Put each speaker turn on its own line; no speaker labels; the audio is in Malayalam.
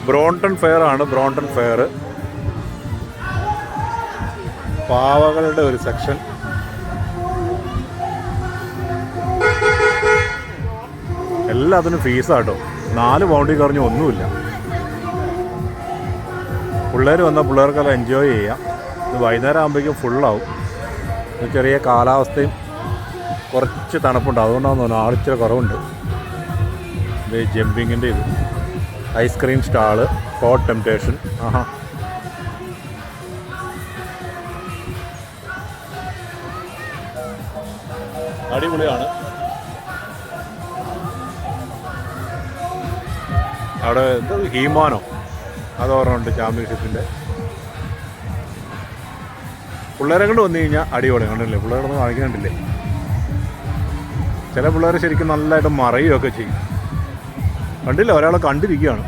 ബ്രോംപ്ടൺ ഫെയർ ആണ്. ബ്രോംപ്ടൺ ഫെയർ പാവകളുടെ ഒരു സെക്ഷൻ. എല്ലാത്തിനും ഫീസാട്ടോ. 4 പൗണ്ടിൽ കുറഞ്ഞ് ഒന്നുമില്ല. പിള്ളേർ വന്നാൽ പിള്ളേർക്കെല്ലാം എൻജോയ് ചെയ്യാം. ഇത് വൈകുന്നേരം ആകുമ്പോഴേക്കും ഫുള്ളാവും. ചെറിയ കാലാവസ്ഥയും കുറച്ച് തണുപ്പുണ്ട്, അതുകൊണ്ടാണെന്ന് തോന്നുന്നു ആളിച്ചിരി കുറവുണ്ട്. ഇത് ജമ്പിങ്ങിൻ്റെ ഇത് ഐസ്ക്രീം സ്റ്റാള്, ഹോട്ട് ടെംപ്റ്റേഷൻ. ആഹാ, അടിപൊളിയാണ്. അവിടെ ഹീമാനോ അതോർമ്മയുണ്ട്, ചാമ്പ്യൻഷിപ്പിൻ്റെ. പിള്ളേരെ കൊണ്ട് വന്നു കഴിഞ്ഞാൽ അടിപൊളി. കണ്ടില്ലേ, പിള്ളേരൊന്നും കാണിക്കുന്നുണ്ടില്ലേ? ചില പിള്ളേർ ശരിക്കും നല്ലതായിട്ട് മറയുകയൊക്കെ ചെയ്യും. കണ്ടില്ല, ഒരാളെ കണ്ടിരിക്കുകയാണ്.